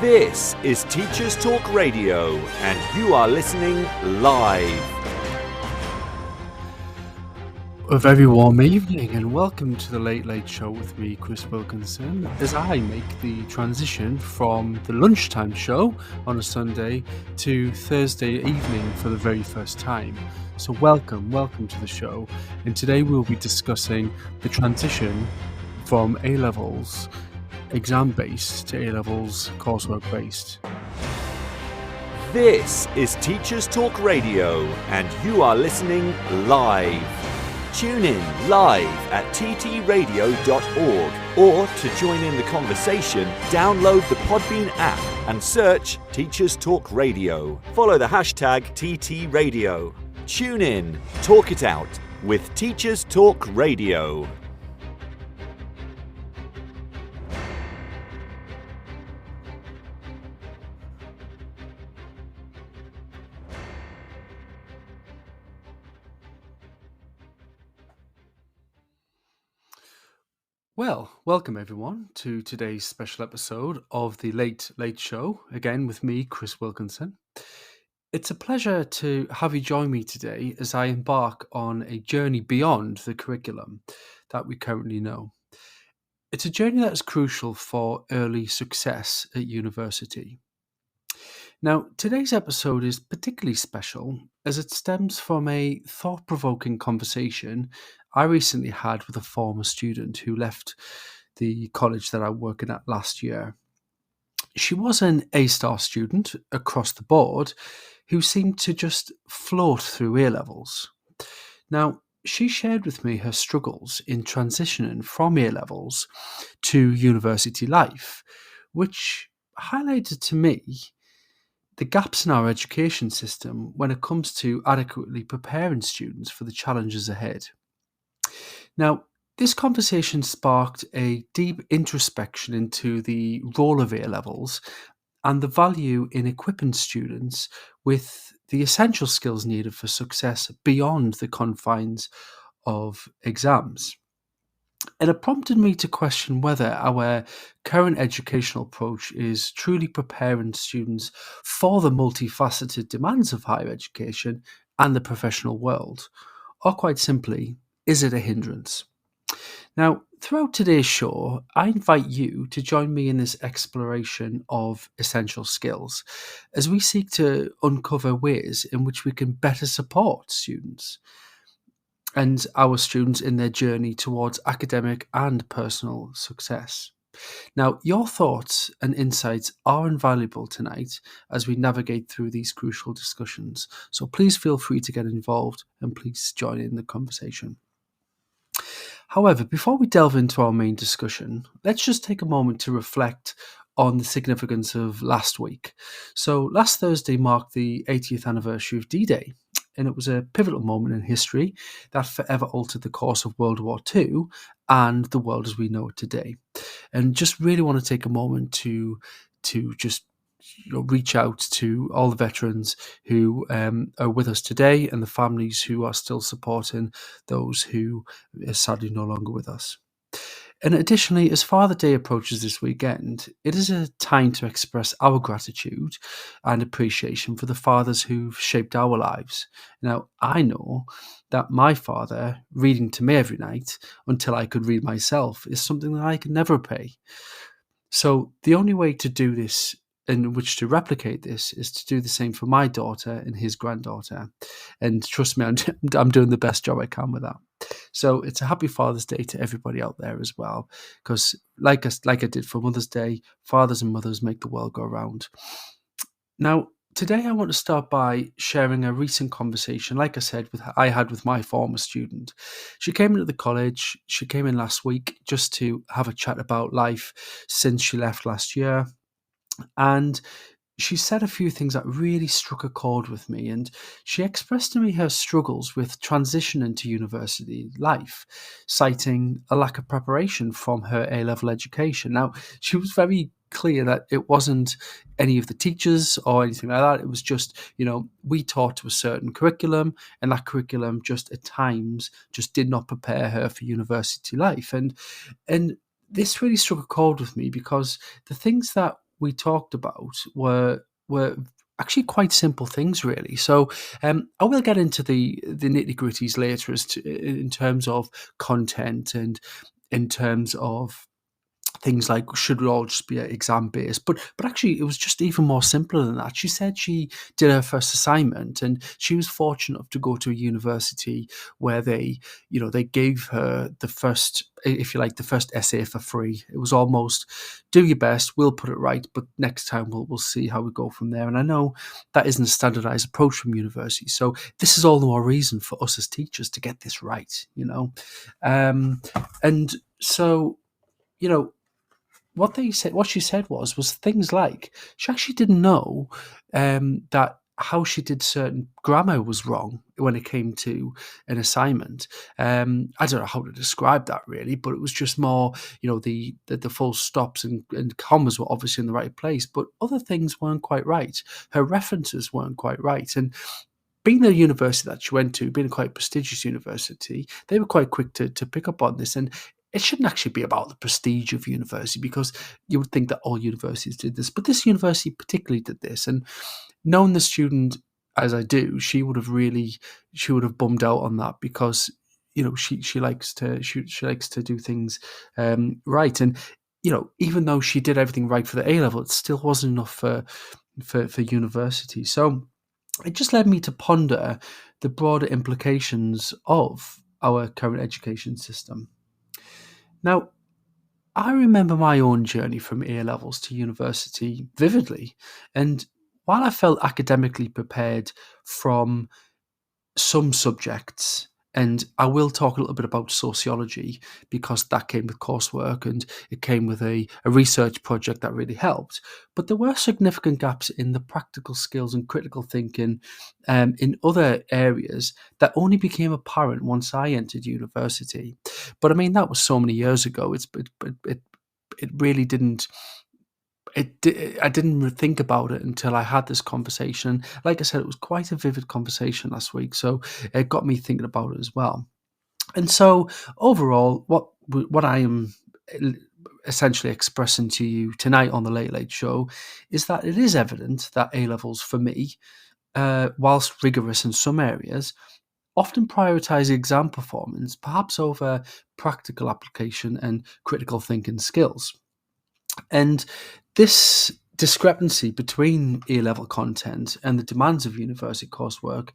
This is Teachers Talk Radio, and you are listening live. A very warm evening and welcome to the Late Late Show with me, Chris Wilkinson, as I make the transition from the lunchtime show on a Sunday to Thursday evening for the very first time. So welcome to the show, and today we'll be discussing the transition from A-levels exam-based to A-levels coursework-based. This is Teachers Talk Radio, and you are listening live. Tune in live at ttradio.org, or to join in the conversation, download the Podbean app and search Teachers Talk Radio. Follow the hashtag TTRadio. Tune in, talk it out with Teachers Talk Radio. Well, welcome everyone to today's special episode of the Late Late Show, again with me, Chris Wilkinson. It's a pleasure to have you join me today as I embark on a journey beyond the curriculum that we currently know. It's a journey that is crucial for early success at university. Now, today's episode is particularly special as it stems from a thought-provoking conversation I recently had with a former student who left the college that I'm working at last year. She was an A-star student across the board who seemed to just float through A-levels. Now, she shared with me her struggles in transitioning from A-levels to university life, which highlighted to me the gaps in our education system when it comes to adequately preparing students for the challenges ahead. Now, this conversation sparked a deep introspection into the role of A-levels and the value in equipping students with the essential skills needed for success beyond the confines of exams. And it prompted me to question whether our current educational approach is truly preparing students for the multifaceted demands of higher education and the professional world, or quite simply, is it a hindrance? Now, throughout today's show, I invite you to join me in this exploration of essential skills as we seek to uncover ways in which we can better support students and our students in their journey towards academic and personal success. Now, your thoughts and insights are invaluable tonight as we navigate through these crucial discussions. So please feel free to get involved and please join in the conversation. However, before we delve into our main discussion, let's just take a moment to reflect on the significance of last week. So last Thursday marked the 80th anniversary of D-Day, and it was a pivotal moment in history that forever altered the course of World War II and the world as we know it today. And just really want to take a moment to just reach out to all the veterans who are with us today and the families who are still supporting those who are sadly no longer with us. And additionally, as Father Day approaches this weekend, it is a time to express our gratitude and appreciation for the fathers who've shaped our lives. Now, I know that my father reading to me every night until I could read myself is something that I could never repay. So the only way to do this, in which to replicate this, is to do the same for my daughter and his granddaughter. And trust me, I'm doing the best job I can with that. So it's a happy Father's Day to everybody out there as well, because like I did for Mother's Day, fathers and mothers make the world go round. Now, today I want to start by sharing a recent conversation, like I said, I had with my former student. She came into the college, she came in last week just to have a chat about life since she left last year. And she said a few things that really struck a chord with me, and she expressed to me her struggles with transitioning to university life, citing a lack of preparation from her A-level education. Now, she was very clear that it wasn't any of the teachers or anything like that. It was just, we taught to a certain curriculum, and that curriculum just at times just did not prepare her for university life. And this really struck a chord with me because the things that we talked about were actually quite simple things, really. So I will get into the nitty-gritties later in terms of content and in terms of things like should it all just be exam based, but actually it was just even more simpler than that. She said she did her first assignment and she was fortunate enough to go to a university where they gave her the first, if you like, the first essay for free. It was almost do your best, we'll put it right, but next time we'll see how we go from there. And I know that isn't a standardized approach from universities, so this is all the more reason for us as teachers to get this right, and so what she said was things like she actually didn't know that how she did certain grammar was wrong when it came to an assignment. I don't know how to describe that really, but it was just more, the full stops and commas were obviously in the right place, but other things weren't quite right. Her references weren't quite right. And being the university that she went to, being a quite prestigious university, they were quite quick to pick up on this. And it shouldn't actually be about the prestige of university, because you would think that all universities did this, but this university particularly did this. And knowing the student as I do, she would have bummed out on that, because she likes to do things right. And even though she did everything right for the A level, it still wasn't enough for university. So it just led me to ponder the broader implications of our current education system. Now, I remember my own journey from A levels to university vividly, and while I felt academically prepared from some subjects, and I will talk a little bit about sociology because that came with coursework and it came with a research project that really helped, but there were significant gaps in the practical skills and critical thinking in other areas that only became apparent once I entered university. But I mean, that was so many years ago. It really didn't. I didn't think about it until I had this conversation. Like I said, it was quite a vivid conversation last week, so it got me thinking about it as well. And so overall, what I am essentially expressing to you tonight on the Late Late Show is that it is evident that A levels for me, whilst rigorous in some areas, often prioritise exam performance, perhaps over practical application and critical thinking skills. And this discrepancy between A-level content and the demands of university coursework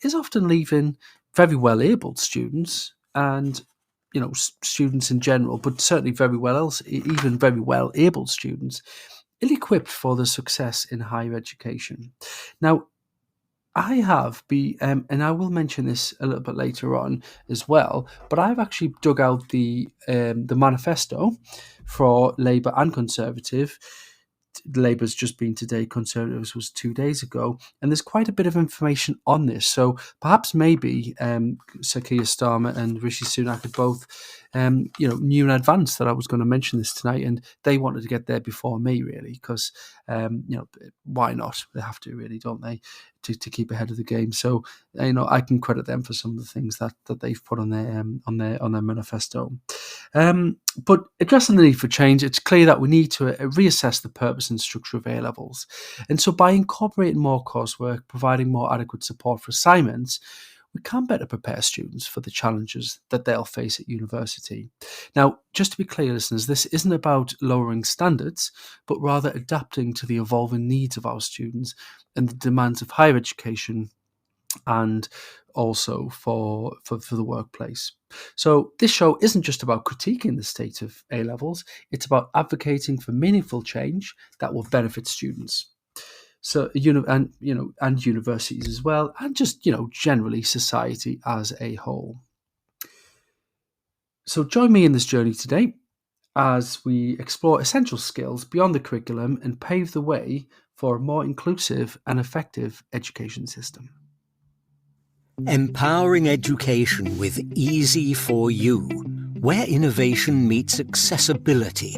is often leaving very well-abled students and, students in general, but certainly even very well-abled students, ill-equipped for the success in higher education. Now, I have and I will mention this a little bit later on as well, but I've actually dug out the manifesto for Labour and Conservative. Labour's just been today, Conservatives was 2 days ago, and there's quite a bit of information on this. So perhaps maybe Sir Keir Starmer and Rishi Sunak had both, knew in advance that I was going to mention this tonight, and they wanted to get there before me, really, because why not? They have to, really, don't they, to keep ahead of the game. So I can credit them for some of the things that they've put on their manifesto. But addressing the need for change, it's clear that we need to reassess the purpose and structure of A levels. And so by incorporating more coursework, providing more adequate support for assignments, we can better prepare students for the challenges that they'll face at university. Now, just to be clear, listeners, this isn't about lowering standards, but rather adapting to the evolving needs of our students and the demands of higher education and also for the workplace. So this show isn't just about critiquing the state of A levels, it's about advocating for meaningful change that will benefit students. So, and universities as well, and just, generally society as a whole. So join me in this journey today as we explore essential skills beyond the curriculum and pave the way for a more inclusive and effective education system. Empowering education with Easy for You, where innovation meets accessibility.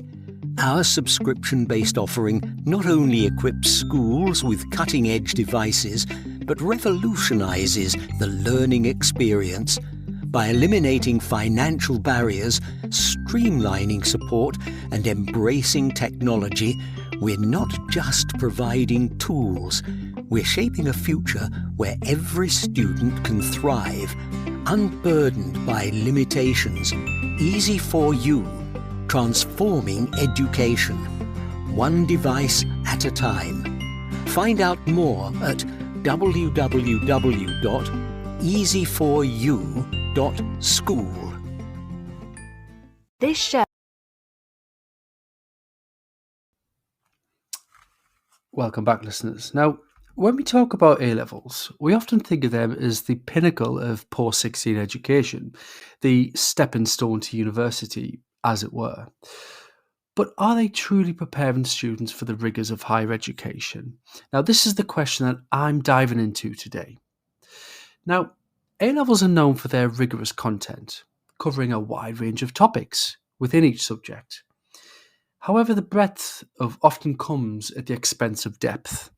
Our subscription-based offering not only equips schools with cutting-edge devices, but revolutionizes the learning experience by eliminating financial barriers, streamlining support, and embracing technology. We're not just providing tools, we're shaping a future where every student can thrive, unburdened by limitations. Easy for you, transforming education, one device at a time. Find out more at www.easyforyou.school. This show. Welcome back, listeners. Now, when we talk about A-levels, we often think of them as the pinnacle of post-16 education, the stepping stone to university, as it were. But are they truly preparing students for the rigours of higher education? Now, this is the question that I'm diving into today. Now, A-levels are known for their rigorous content, covering a wide range of topics within each subject. However, the breadth often comes at the expense of depth,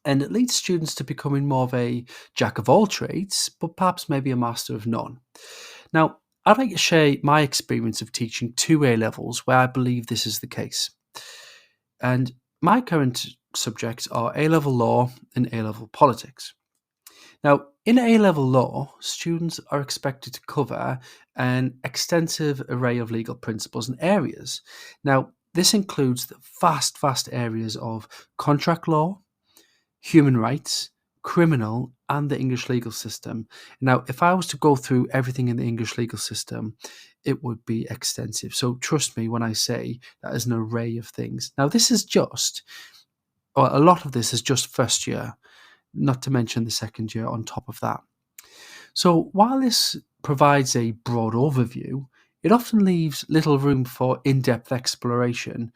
and it leads students to becoming more of a jack of all trades, but perhaps maybe a master of none. Now, I'd like to share my experience of teaching 2 A-levels where I believe this is the case. And my current subjects are A-level law and A-level politics. Now, in A-level law, students are expected to cover an extensive array of legal principles and areas. Now, this includes the vast areas of contract law, human rights, criminal, and the English legal system. Now, if I was to go through everything in the English legal system, it would be extensive. So trust me when I say that is an array of things. Now, a lot of this is just first year, not to mention the second year on top of that. So while this provides a broad overview, it often leaves little room for in-depth exploration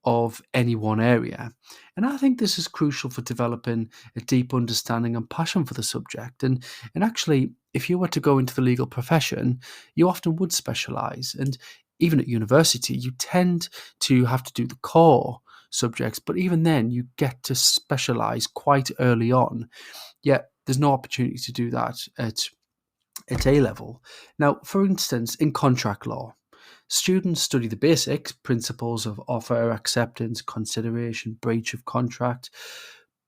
of any one area. And I think this is crucial for developing a deep understanding and passion for the subject. And actually, if you were to go into the legal profession, you often would specialise. And even at university, you tend to have to do the core subjects, but even then you get to specialise quite early on. Yet there's no opportunity to do that at A-level. Now, for instance, in contract law, students study the basics, principles of offer, acceptance, consideration, breach of contract.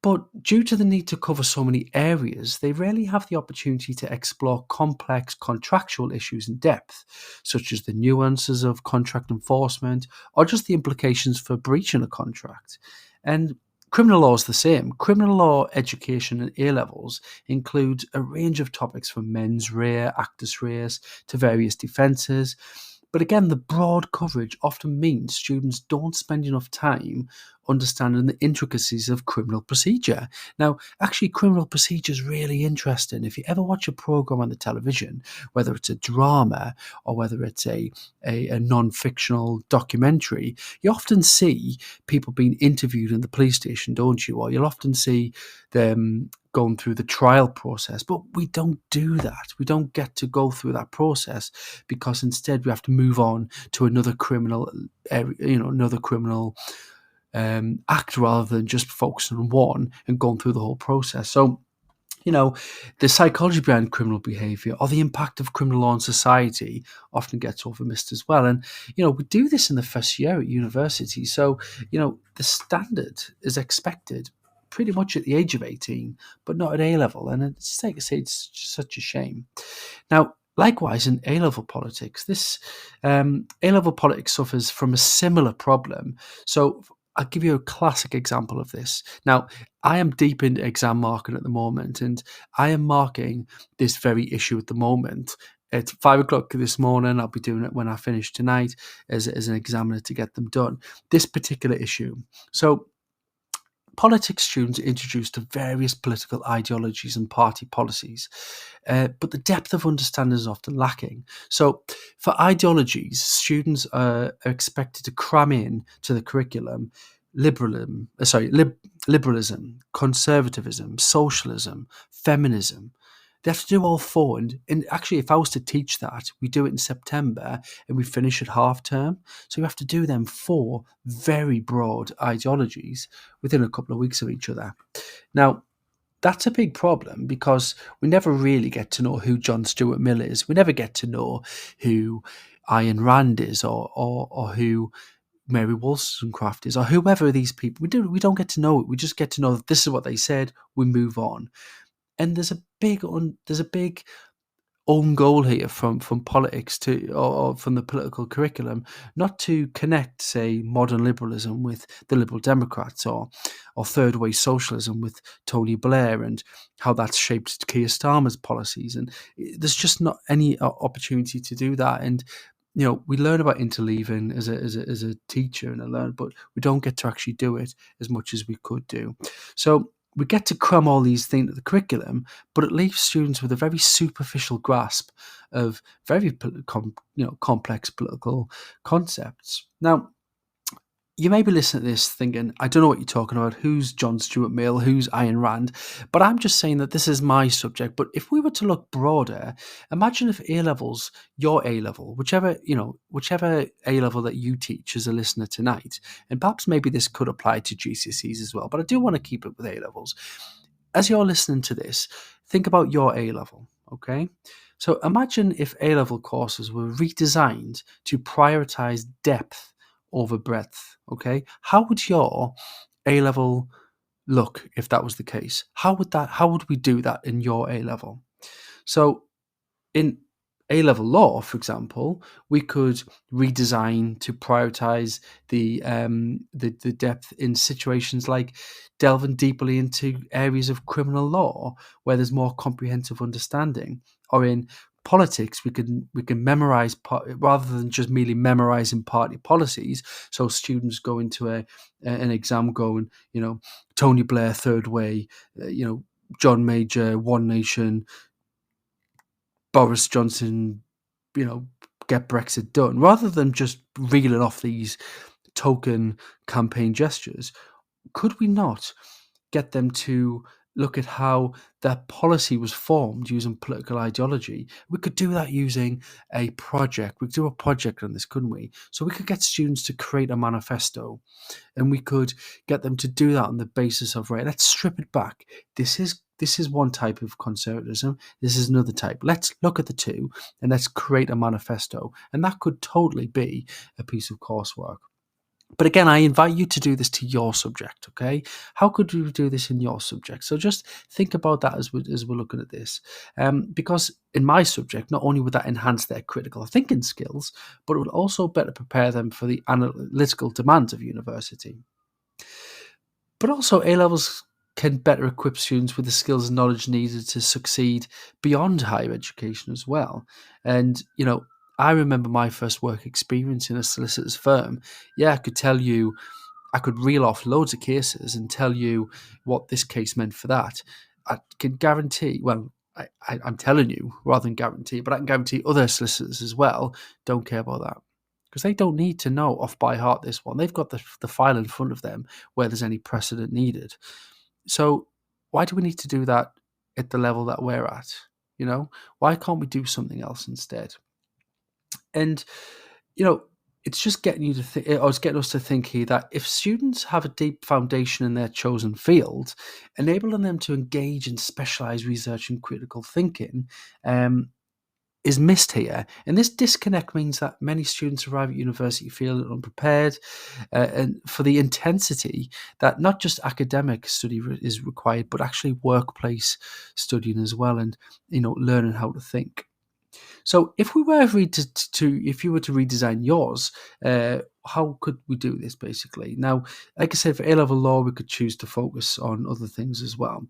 But due to the need to cover so many areas, they rarely have the opportunity to explore complex contractual issues in depth, such as the nuances of contract enforcement or just the implications for breaching a contract. And criminal law is the same. Criminal law education in A-levels includes a range of topics from mens rea, actus reus, to various defences. But again, the broad coverage often means students don't spend enough time understanding the intricacies of criminal procedure. Now, actually, criminal procedure is really interesting. If you ever watch a program on the television, whether it's a drama or whether it's a non-fictional documentary, you often see people being interviewed in the police station, don't you? Or you'll often see them going through the trial process, but we don't do that. We don't get to go through that process because instead we have to move on to another criminal, act rather than just focusing on one and going through the whole process. So, the psychology behind criminal behaviour or the impact of criminal law on society often gets overmissed as well. And, we do this in the first year at university. So, the standard is expected pretty much at the age of 18, but not at A-level. And it's like I say, it's just such a shame. Now, likewise, in A-level politics, this A-level politics suffers from a similar problem. So I'll give you a classic example of this. Now, I am deep into exam marking at the moment, and I am marking this very issue at the moment. At 5 o'clock this morning, I'll be doing it when I finish tonight as an examiner to get them done. This particular issue. So politics students are introduced to various political ideologies and party policies, but the depth of understanding is often lacking. So for ideologies, students are expected to cram in to the curriculum liberalism, conservatism, socialism, feminism. They have to do all 4. And actually, if I was to teach that, we do it in September and we finish at half term. So you have to do them 4 very broad ideologies within a couple of weeks of each other. Now, that's a big problem because we never really get to know who John Stuart Mill is. We never get to know who Ayn Rand is or who Mary Wollstonecraft is, or whoever these people. We don't get to know it. We just get to know that this is what they said. We move on, and there's a big own goal here from politics to or from the political curriculum, not to connect, say, modern liberalism with the Liberal Democrats or third way socialism with Tony Blair and how that's shaped Keir Starmer's policies. And there's just not any opportunity to do that. And we learn about interleaving as a teacher and but we don't get to actually do it as much as we could do. So we get to cram all these things into the curriculum, but it leaves students with a very superficial grasp of very complex political concepts. Now, you may be listening to this thinking, I don't know what you're talking about. Who's John Stuart Mill? Who's Ayn Rand? But I'm just saying that this is my subject. But if we were to look broader, imagine if A-levels, your A-level, whichever A-level that you teach as a listener tonight, and perhaps maybe this could apply to GCSEs as well, but I do want to keep it with A-levels. As you're listening to this, think about your A-level, okay? So imagine if A-level courses were redesigned to prioritize depth over breadth, okay? How would your A-level look if that was the case? How would we do that in your A-level? So in A-level law, for example, we could redesign to prioritize the depth in situations like delving deeply into areas of criminal law where there's more comprehensive understanding, or in politics, we can memorize rather than just merely memorizing party policies. So students go into an exam going, Tony Blair, third way, John Major, One Nation, Boris Johnson, get Brexit done, rather than just reeling off these token campaign gestures. Could we not get them to look at how that policy was formed using political ideology? We could do that using a project. We could do a project on this, couldn't we? So we could get students to create a manifesto, and we could get them to do that on the basis of, right, let's strip it back. This is one type of conservatism. This is another type. Let's look at the two and let's create a manifesto. And that could totally be a piece of coursework. But again, I invite you to do this to your subject, okay? How could you do this in your subject? So just think about that as we're looking at this. Because in my subject, not only would that enhance their critical thinking skills, but it would also better prepare them for the analytical demands of university. But also A-levels can better equip students with the skills and knowledge needed to succeed beyond higher education as well. And, I remember my first work experience in a solicitor's firm. Yeah, I could reel off loads of cases and tell you what this case meant for that. I can guarantee, well, I'm telling you rather than guarantee, but I can guarantee other solicitors as well don't care about that, because they don't need to know off by heart this one. They've got the file in front of them where there's any precedent needed. So why do we need to do that at the level that we're at? Why can't we do something else instead? And, it's just getting you to think, or it's getting us to think here that if students have a deep foundation in their chosen field, enabling them to engage in specialized research and critical thinking is missed here. And this disconnect means that many students arrive at university feeling unprepared and for the intensity that not just academic study is required, but actually workplace studying as well, and, learning how to think. So if we were if you were to redesign yours, how could we do this basically? Now, like I said, for A-level law, we could choose to focus on other things as well.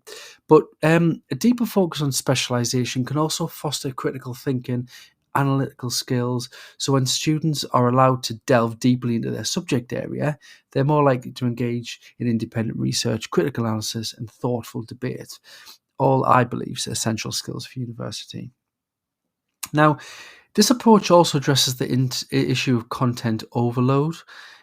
But a deeper focus on specialization can also foster critical thinking, analytical skills. So when students are allowed to delve deeply into their subject area, they're more likely to engage in independent research, critical analysis, and thoughtful debate. All, I believe, are essential skills for university. Now, this approach also addresses the issue of content overload.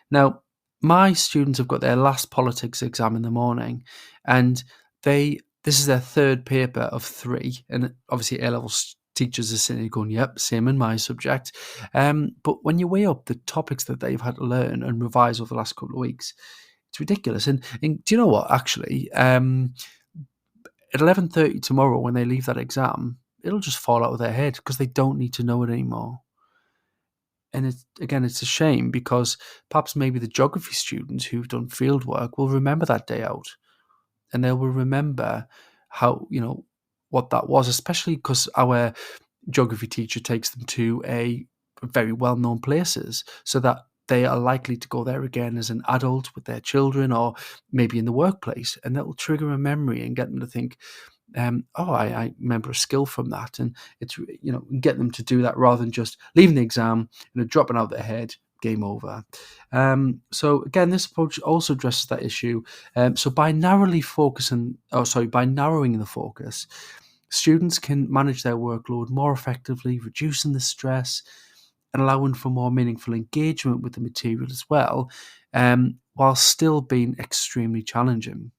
Now, my students have got their last politics exam in the morning, and this is their third paper of 3, and obviously A-level teachers are sitting there going, yep, same in my subject. But when you weigh up the topics that they've had to learn and revise over the last couple of weeks, it's ridiculous. And do you know what, actually, at 11:30 tomorrow when they leave that exam, it'll just fall out of their head because they don't need to know it anymore. And it's a shame, because perhaps maybe the geography students who've done field work will remember that day out, and they will remember how, what that was, especially because our geography teacher takes them to a very well-known places, so that they are likely to go there again as an adult with their children, or maybe in the workplace, and that will trigger a memory and get them to think, I remember a skill from that, and it's, get them to do that rather than just leaving the exam, dropping out their head, game over. So again, this approach also addresses that issue. So by narrowing the focus, students can manage their workload more effectively, reducing the stress and allowing for more meaningful engagement with the material as well, while still being extremely challenging.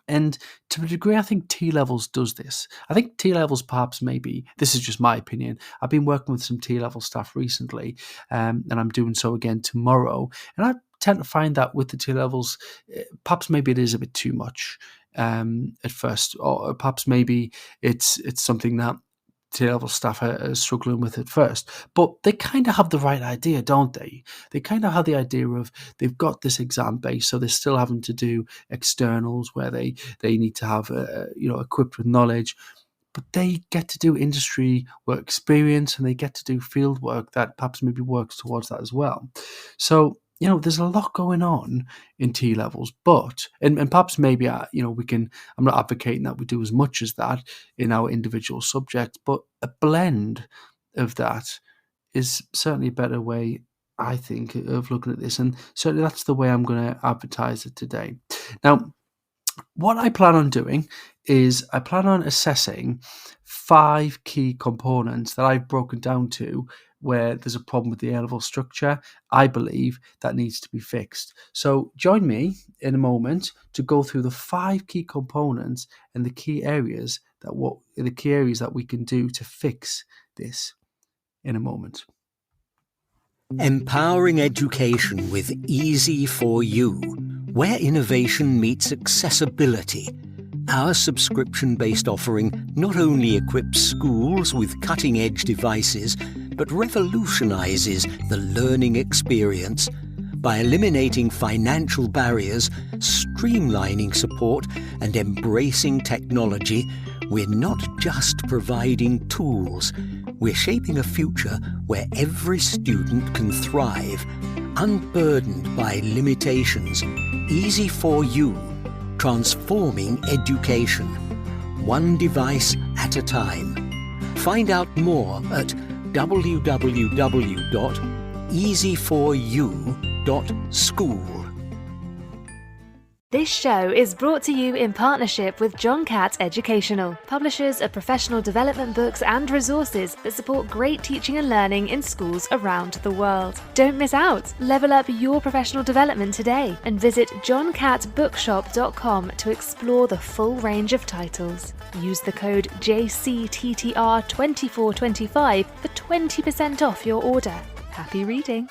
And to a degree, I think T-Levels does this. I think T-Levels perhaps maybe, this is just my opinion, I've been working with some T-Level staff recently, and I'm doing so again tomorrow. And I tend to find that with the T-Levels, perhaps maybe it is a bit too much at first, or perhaps maybe it's something that T-level staff are struggling with at first, but they kind of have the right idea, don't they? They kind of have the idea of they've got this exam base, so they're still having to do externals where they need to have equipped with knowledge, but they get to do industry work experience, and they get to do field work that perhaps maybe works towards that as well. So there's a lot going on in T-Levels, but, and perhaps maybe, I'm not advocating that we do as much as that in our individual subjects, but a blend of that is certainly a better way, I think, of looking at this. And certainly that's the way I'm going to advertise it today. Now, what I plan on doing is I plan on assessing 5 key components that I've broken down to where there's a problem with the A-level structure. I believe that needs to be fixed. So join me in a moment to go through the 5 key components and the key areas that we can do to fix this in a moment. Empowering education with Easy for You, where innovation meets accessibility. Our subscription-based offering not only equips schools with cutting-edge devices, but revolutionizes the learning experience by eliminating financial barriers, streamlining support, and embracing technology. We're not just providing tools, we're shaping a future where every student can thrive, unburdened by limitations. Easy for You, transforming education, one device at a time. Find out more at www.easyforyou.school. This show is brought to you in partnership with John Catt Educational, publishers of professional development books and resources that support great teaching and learning in schools around the world. Don't miss out. Level up your professional development today and visit johncattbookshop.com to explore the full range of titles. Use the code JCTTR2425 for 20% off your order. Happy reading.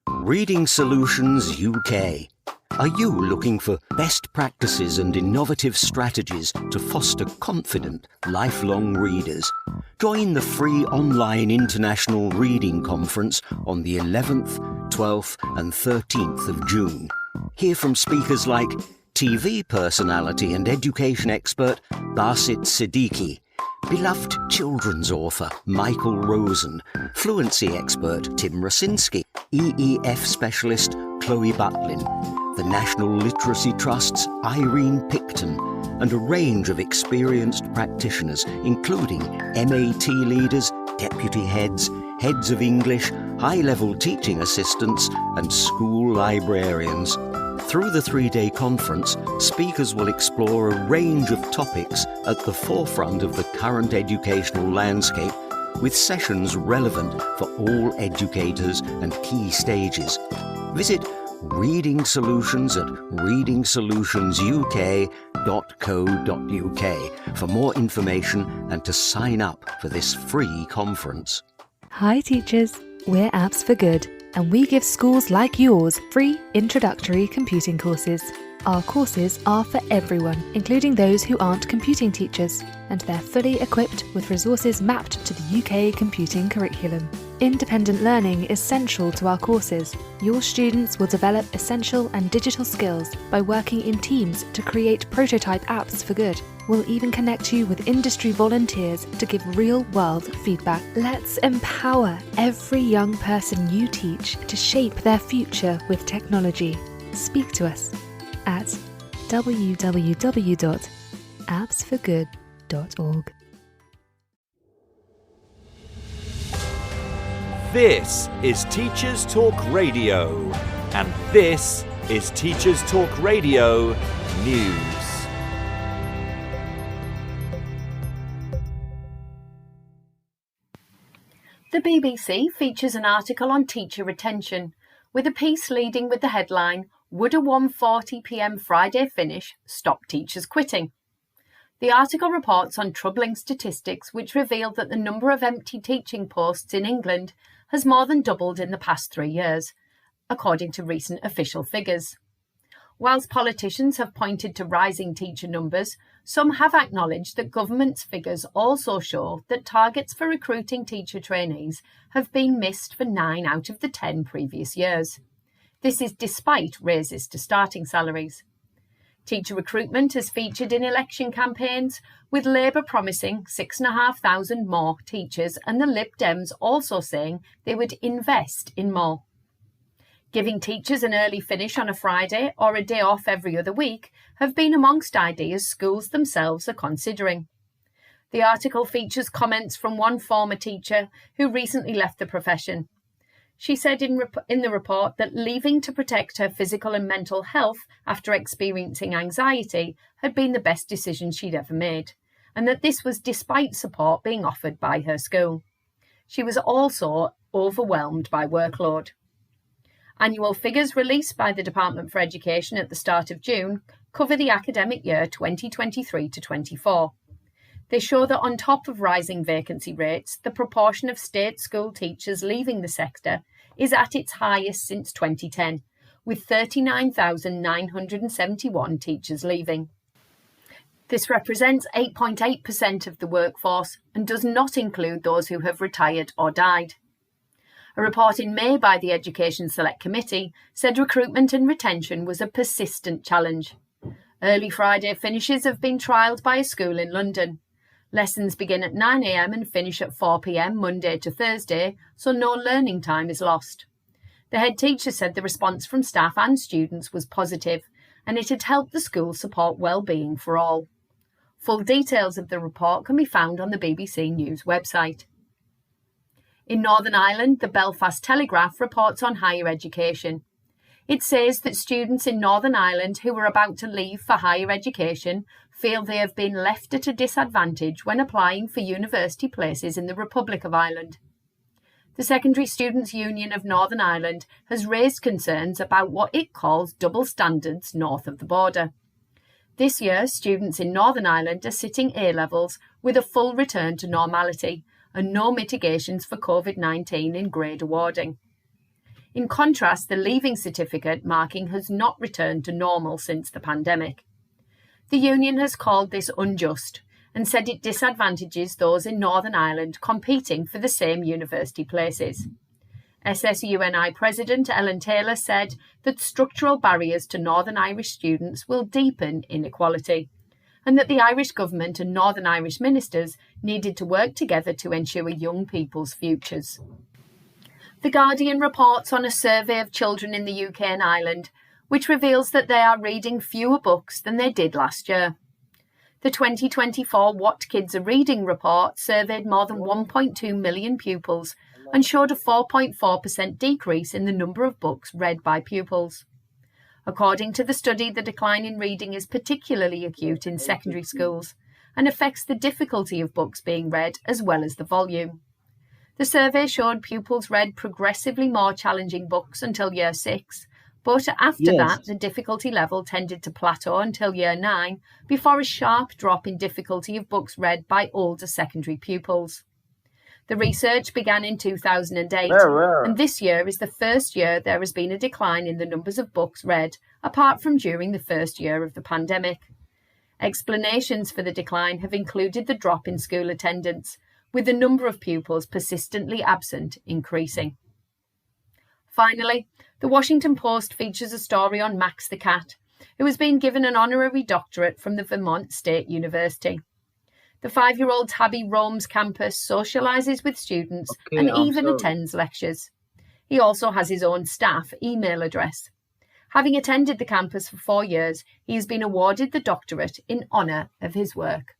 Reading Solutions UK. Are you looking for best practices and innovative strategies to foster confident, lifelong readers? Join the free online International Reading Conference on the 11th, 12th and 13th of June. Hear from speakers like TV personality and education expert Basit Siddiqui, beloved children's author Michael Rosen, fluency expert Tim Rosinski, EEF specialist Chloe Butlin, the National Literacy Trust's Irene Picton, and a range of experienced practitioners, including MAT leaders, deputy heads, heads of English, high-level teaching assistants, and school librarians. Through the 3-day conference, speakers will explore a range of topics at the forefront of the current educational landscape, with sessions relevant for all educators and key stages. Visit Reading Solutions at readingsolutionsuk.co.uk for more information and to sign up for this free conference. Hi teachers, we're Apps for Good, and we give schools like yours free introductory computing courses. Our courses are for everyone, including those who aren't computing teachers, and they're fully equipped with resources mapped to the UK computing curriculum. Independent learning is central to our courses. Your students will develop essential and digital skills by working in teams to create prototype apps for good. We'll even connect you with industry volunteers to give real-world feedback. Let's empower every young person you teach to shape their future with technology. Speak to us at www.appsforgood.org. This is Teachers Talk Radio, and this is Teachers Talk Radio News. The BBC features an article on teacher retention, with a piece leading with the headline, "Would a 1:40 p.m. Friday finish stop teachers quitting?" The article reports on troubling statistics which reveal that the number of empty teaching posts in England has more than doubled in the past 3 years, according to recent official figures. Whilst politicians have pointed to rising teacher numbers, some have acknowledged that government's figures also show that targets for recruiting teacher trainees have been missed for 9 out of the 10 previous years. This is despite raises to starting salaries. Teacher recruitment has featured in election campaigns, with Labour promising 6,500 more teachers and the Lib Dems also saying they would invest in more. Giving teachers an early finish on a Friday or a day off every other week have been amongst ideas schools themselves are considering. The article features comments from one former teacher who recently left the profession. She said in the report that leaving to protect her physical and mental health after experiencing anxiety had been the best decision she'd ever made, and that this was despite support being offered by her school. She was also overwhelmed by workload. Annual figures released by the Department for Education at the start of June cover the academic year 2023 to 24. They show that on top of rising vacancy rates, the proportion of state school teachers leaving the sector is at its highest since 2010, with 39,971 teachers leaving. This represents 8.8% of the workforce and does not include those who have retired or died. A report in May by the Education Select Committee said recruitment and retention was a persistent challenge. Early Friday finishes have been trialled by a school in London. Lessons begin at 9 a.m. and finish at 4 p.m. Monday to Thursday, so no learning time is lost. The head teacher said the response from staff and students was positive, and it had helped the school support well-being for all. Full details of the report can be found on the BBC News website. In Northern Ireland, the Belfast Telegraph reports on higher education. It says that students in Northern Ireland who are about to leave for higher education feel they have been left at a disadvantage when applying for university places in the Republic of Ireland. The Secondary Students' Union of Northern Ireland has raised concerns about what it calls double standards north of the border. This year, students in Northern Ireland are sitting A-levels with a full return to normality and no mitigations for COVID-19 in grade awarding. In contrast, the Leaving Certificate marking has not returned to normal since the pandemic. The union has called this unjust and said it disadvantages those in Northern Ireland competing for the same university places. SSUNI President Ellen Taylor said that structural barriers to Northern Irish students will deepen inequality, and that the Irish government and Northern Irish ministers needed to work together to ensure young people's futures. The Guardian reports on a survey of children in the UK and Ireland, which reveals that they are reading fewer books than they did last year. The 2024 What Kids Are Reading report surveyed more than 1.2 million pupils and showed a 4.4% decrease in the number of books read by pupils. According to the study, the decline in reading is particularly acute in secondary schools and affects the difficulty of books being read as well as the volume. The survey showed pupils read progressively more challenging books until year 6, but after that, the difficulty level tended to plateau until year 9, before a sharp drop in difficulty of books read by older secondary pupils. The research began in 2008, and this year is the first year there has been a decline in the numbers of books read, apart from during the first year of the pandemic. Explanations for the decline have included the drop in school attendance, with the number of pupils persistently absent increasing. Finally, the Washington Post features a story on Max the cat, who has been given an honorary doctorate from the Vermont State University. The 5-year-old tabby roams campus, socialises with students, and even attends lectures. He also has his own staff email address. Having attended the campus for 4 years, he has been awarded the doctorate in honour of his work.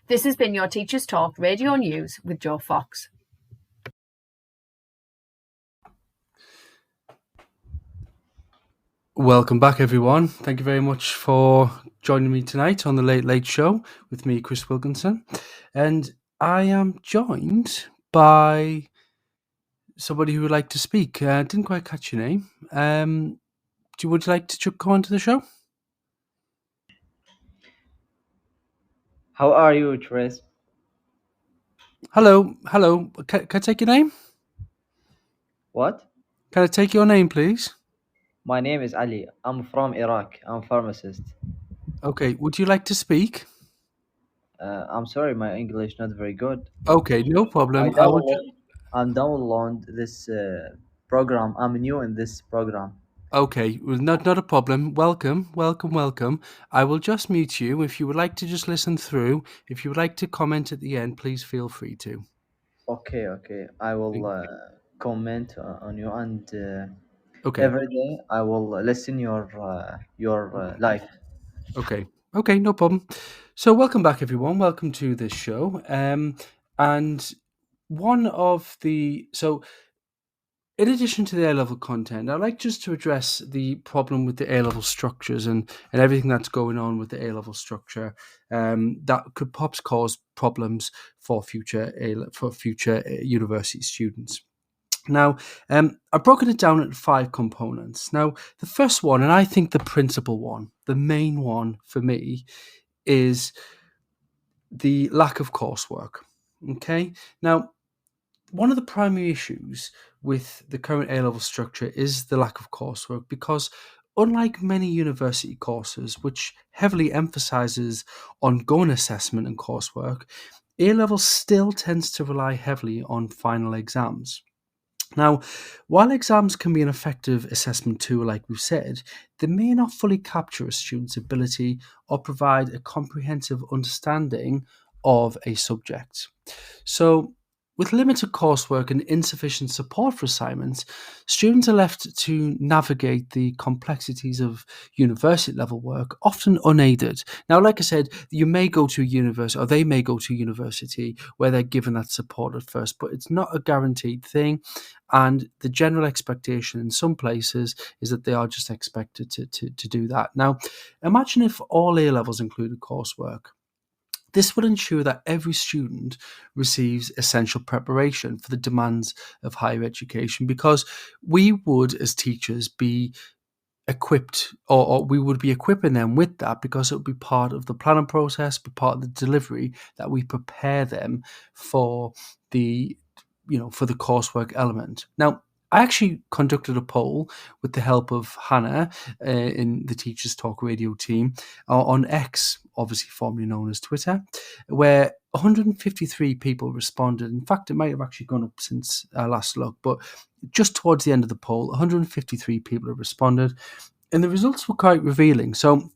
This has been your Teachers Talk Radio News with Joe Fox. Welcome back, everyone. Thank you very much for joining me tonight on the Late Late Show with me, Chris Wilkinson. And I am joined by somebody who would like to speak. I didn't quite catch your name. Would you like to come on to the show? How are you, Chris? Hello. Can I take your name? What? Can I take your name, please? My name is Ali. I'm from Iraq. I'm a pharmacist. Okay. Would you like to speak? I'm sorry, my English not very good. Okay, no problem. I'm download this program. I'm new in this program. Okay, well, not a problem. Welcome. I will just mute you. If you would like to just listen through, if you would like to comment at the end, please feel free to. Okay. I will comment on you, and okay. Every day I will listen your live. Okay, no problem. So welcome back, everyone. Welcome to this show. And one of the in addition to the A-level content, I'd like just to address the problem with the A-level structures and everything that's going on with the A-level structure that could perhaps cause problems for future university students. Now, I've broken it down into 5 components. Now, the first one, and I think the principal one, the main one for me, is the lack of coursework. Okay? Now, one of the primary issues with the current A-level structure is the lack of coursework, because unlike many university courses, which heavily emphasizes ongoing assessment and coursework, A-level still tends to rely heavily on final exams. Now, while exams can be an effective assessment tool, like we've said, they may not fully capture a student's ability or provide a comprehensive understanding of a subject. So, with limited coursework and insufficient support for assignments, students are left to navigate the complexities of university-level work, often unaided. Now, like I said, you may go to a university, or they may go to a university where they're given that support at first, but it's not a guaranteed thing. And the general expectation in some places is that they are just expected to do that. Now, imagine if all A-levels included coursework. This would ensure that every student receives essential preparation for the demands of higher education, because we would, as teachers, be equipped, or we would be equipping them with that, because it would be part of the planning process, be part of the delivery, that we prepare them for the coursework element. Now, I actually conducted a poll with the help of Hannah in the Teachers Talk Radio team on X, obviously formerly known as Twitter, where 153 people responded. In fact, it might have actually gone up since our last look, but just towards the end of the poll, 153 people have responded, and the results were quite revealing. So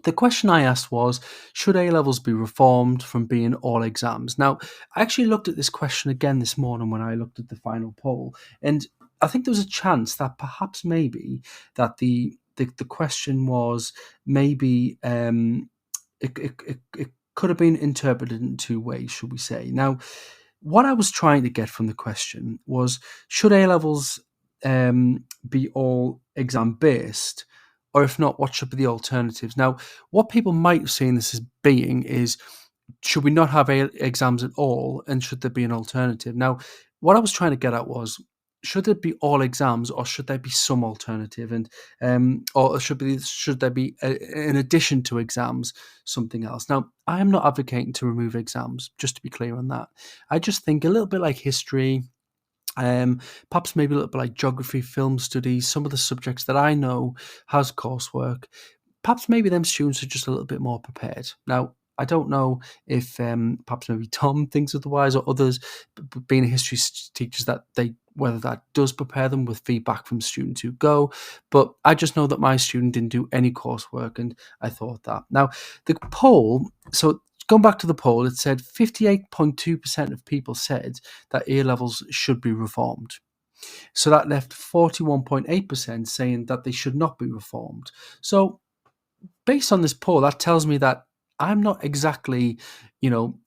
the question I asked was, should A-levels be reformed from being all exams? Now, I actually looked at this question again this morning when I looked at the final poll, and I think there was a chance that perhaps maybe that the question was maybe it could have been interpreted in 2 ways, should we say. Now, what I was trying to get from the question was, should A-levels be all exam-based? Or if not, what should be the alternatives? Now, what people might have seen this as being is, should we not have exams at all, and should there be an alternative? Now, what I was trying to get at was, should it be all exams, or should there be some alternative, and or should there be in addition to exams something else? Now, I am not advocating to remove exams, just to be clear on that. I just think a little bit like history, perhaps maybe a little bit like geography, film studies, some of the subjects that I know has coursework. Perhaps maybe them students are just a little bit more prepared. Now, I don't know if perhaps maybe Tom thinks otherwise, or others, being a history teachers, that whether that does prepare them with feedback from students who go. But I just know that my student didn't do any coursework, and I thought that. Now, the poll, so going back to the poll, it said 58.2% of people said that A levels should be reformed. So that left 41.8% saying that they should not be reformed. So based on this poll, that tells me that I'm not exactly,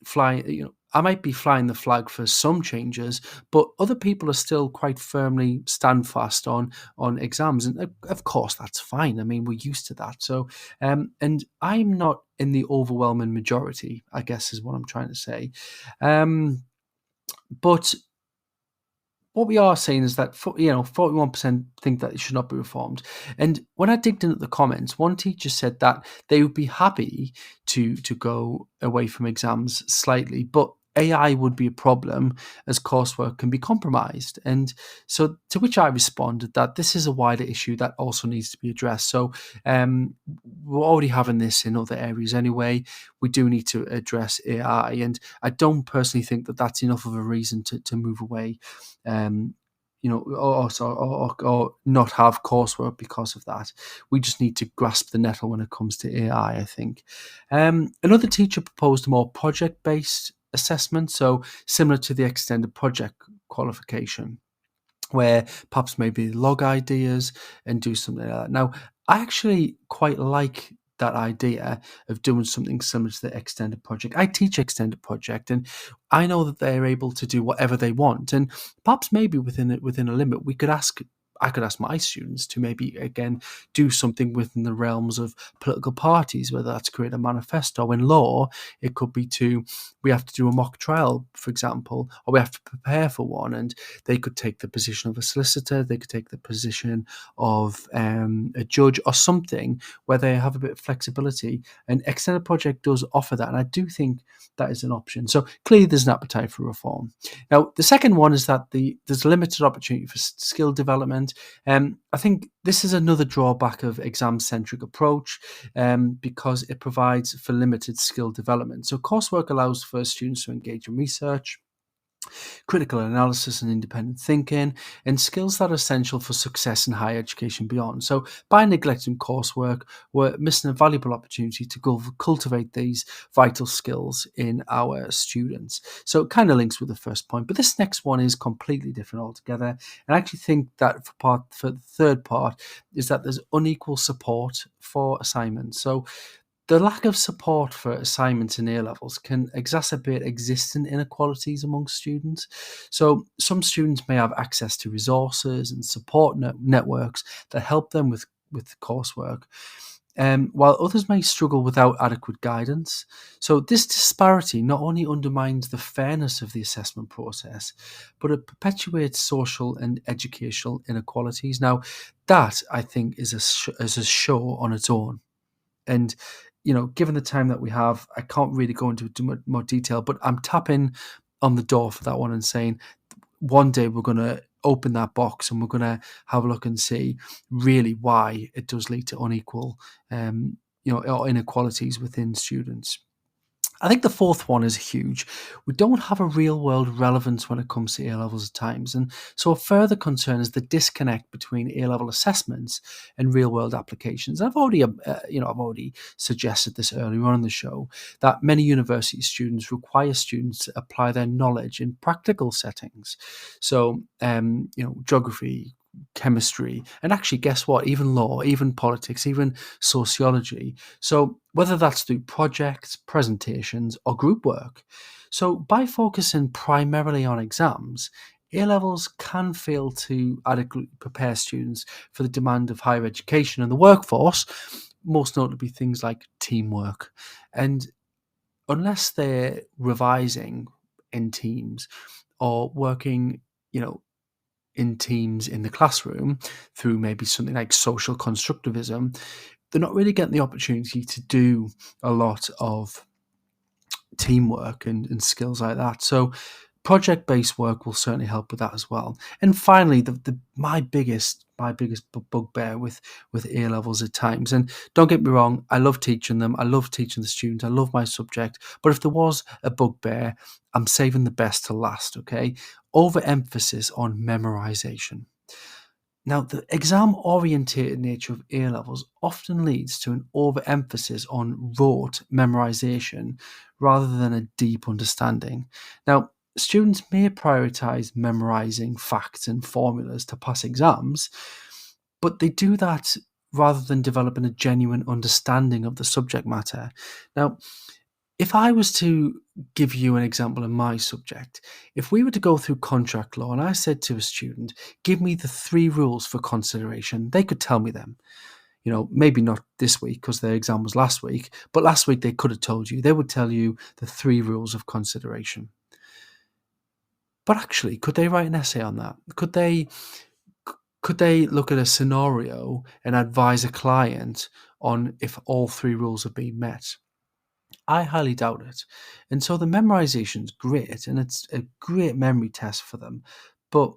flying, I might be flying the flag for some changes, but other people are still quite firmly stand fast on exams. And of course, that's fine. I mean, we're used to that. So, and I'm not in the overwhelming majority, I guess is what I'm trying to say. But what we are saying is that 41% think that it should not be reformed. And when I digged in at the comments, one teacher said that they would be happy to go away from exams slightly, but AI would be a problem as coursework can be compromised. And so to which I responded that this is a wider issue that also needs to be addressed. So we're already having this in other areas anyway. We do need to address AI, and I don't personally think that that's enough of a reason to move away, or not have coursework because of that. We just need to grasp the nettle when it comes to AI, I think. Another teacher proposed a more project-based assessment, so similar to the extended project qualification, where perhaps maybe log ideas and do something like that. Now, I actually quite like that idea of doing something similar to the extended project. I teach extended project, and I know that they're able to do whatever they want, and perhaps maybe within a limit, I could ask my students to maybe, again, do something within the realms of political parties, whether that's create a manifesto. In law, it could be we have to do a mock trial, for example, or we have to prepare for one, and they could take the position of a solicitor, they could take the position of a judge or something where they have a bit of flexibility. And Extended Project does offer that, and I do think that is an option. So clearly there's an appetite for reform. Now, the second one is that there's limited opportunity for skill development. I think this is another drawback of exam-centric approach, because it provides for limited skill development. So coursework allows for students to engage in research, critical analysis and independent thinking, and skills that are essential for success in higher education beyond. So by neglecting coursework, we're missing a valuable opportunity to cultivate these vital skills in our students. So it kind of links with the first point, but this next one is completely different altogether. And I actually think that for the third part is that there's unequal support for assignments. So the lack of support for assignments in A levels can exacerbate existing inequalities among students. So some students may have access to resources and support networks that help them with coursework, while others may struggle without adequate guidance. So this disparity not only undermines the fairness of the assessment process, but it perpetuates social and educational inequalities. Now, that, I think, is a show on its own. And given the time that we have, I can't really go into too more detail, but I'm tapping on the door for that one and saying one day we're going to open that box and we're going to have a look and see really why it does lead to unequal, or inequalities within students. I think the fourth one is huge. We don't have a real world relevance when it comes to A-levels at times. And so a further concern is the disconnect between A-level assessments and real world applications. I've already suggested this earlier on in the show, that many university students require students to apply their knowledge in practical settings. So, geography, chemistry, and actually, guess what? Even law, even politics, even sociology. So whether that's through projects, presentations, or group work. So by focusing primarily on exams, A-levels can fail to adequately prepare students for the demand of higher education and the workforce, most notably things like teamwork. And unless they're revising in teams or working, in teams in the classroom through maybe something like social constructivism, they're not really getting the opportunity to do a lot of teamwork and skills like that. So project-based work will certainly help with that as well. And finally, my biggest bugbear with A levels at times, and don't get me wrong, I love teaching them, I love teaching the students, I love my subject, but if there was a bugbear, I'm saving the best to last. Okay, overemphasis on memorization. Now, the exam-orientated nature of A levels often leads to an overemphasis on rote memorization rather than a deep understanding. Now, students may prioritize memorizing facts and formulas to pass exams, but they do that rather than developing a genuine understanding of the subject matter. Now, if I was to give you an example in my subject, if we were to go through contract law and I said to a student, give me the 3 rules for consideration, they could tell me them. You know, maybe not this week because their exam was last week, but last week they could have told you. They would tell you the 3 rules of consideration. But actually, could they write an essay on that? Could they look at a scenario and advise a client on if all 3 rules have been met? I highly doubt it. And so the memorization is great and it's a great memory test for them, but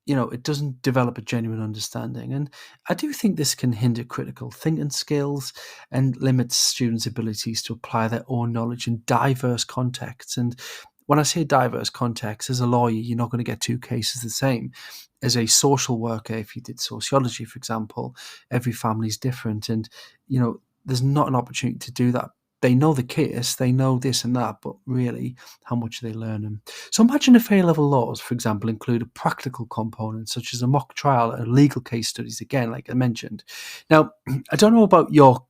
it doesn't develop a genuine understanding. And I do think this can hinder critical thinking skills and limits students' abilities to apply their own knowledge in diverse contexts. And when I say diverse contexts, as a lawyer, you're not going to get 2 cases the same. As a social worker, if you did sociology, for example, every family is different. And, there's not an opportunity to do that. They know the case, they know this and that, but really, how much they learn them. So imagine if A-level laws, for example, include a practical component, such as a mock trial and legal case studies, again, like I mentioned. Now, I don't know about your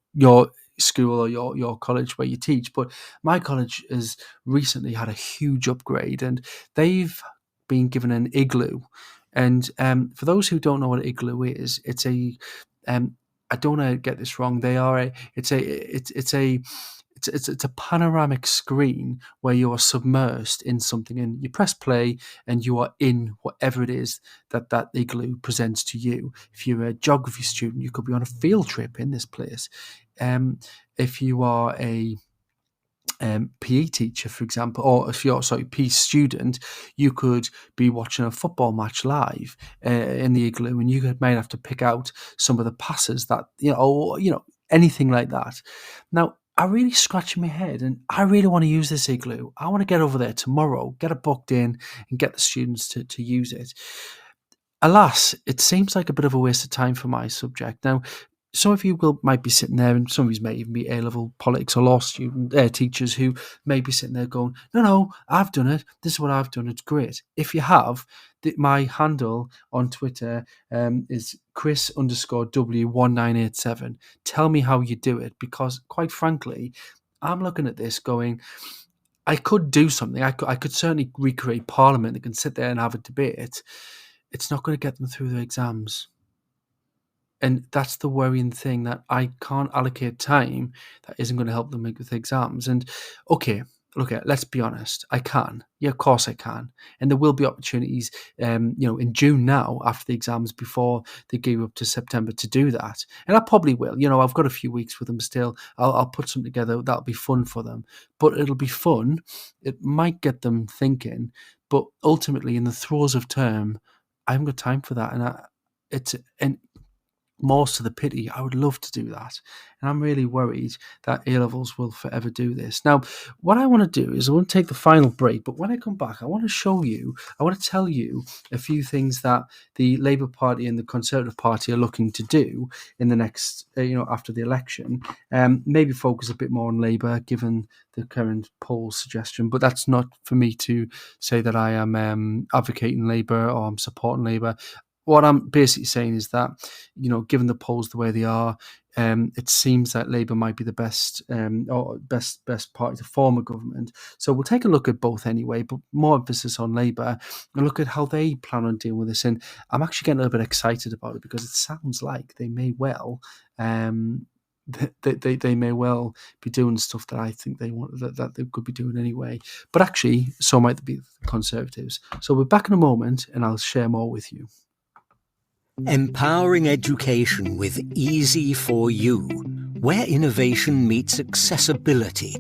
school or your college where you teach, but my college has recently had a huge upgrade, and they've been given an Igloo. And for those who don't know what Igloo is, it's a I don't want to get this wrong. It's a panoramic screen where you are submersed in something, and you press play and you are in whatever it is that Igloo presents to you. If you're a geography student, you could be on a field trip in this place. If you are a PE teacher, for example, or if you're PE student, you could be watching a football match live in the Igloo, and you might have to pick out some of the passes that anything like that. Now, I'm really scratching my head, and I really want to use this Igloo. I want to get over there tomorrow, get it booked in, and get the students to use it. Alas, it seems like a bit of a waste of time for my subject. Now, some of you might be sitting there, and some of you may even be A-level politics or law student teachers who may be sitting there going, no, I've done it. This is what I've done. It's great. If you have, my handle on Twitter is Chris_W1987. Tell me how you do it, because quite frankly, I'm looking at this going, I could do something. I could certainly recreate Parliament. They can sit there and have a debate. It's not going to get them through their exams. And that's the worrying thing, that I can't allocate time that isn't going to help them with exams. And okay, let's be honest. I can. Yeah, of course I can. And there will be opportunities, in June now, after the exams, before they go up to September, to do that. And I probably will. I've got a few weeks with them still. I'll put something together that'll be fun for them. But it'll be fun. It might get them thinking. But ultimately, in the throes of term, I haven't got time for that. And most to the pity, I would love to do that. And I'm really worried that A-levels will forever do this. Now, what I want to do is I want to take the final break, but when I come back, I want to tell you a few things that the Labour Party and the Conservative Party are looking to do in the next, after the election. Maybe focus a bit more on Labour, given the current poll suggestion, but that's not for me to say that I am advocating Labour or I'm supporting Labour. What I'm basically saying is that, given the polls the way they are, it seems that Labour might be the best party to form a government. So we'll take a look at both anyway, but more emphasis on Labour and look at how they plan on dealing with this. And I'm actually getting a little bit excited about it, because it sounds like they may well they may well be doing stuff that I think they want, that they could be doing anyway. But actually, so might be the Conservatives. So we're back in a moment, and I'll share more with you. Empowering education with Easy for You, where innovation meets accessibility.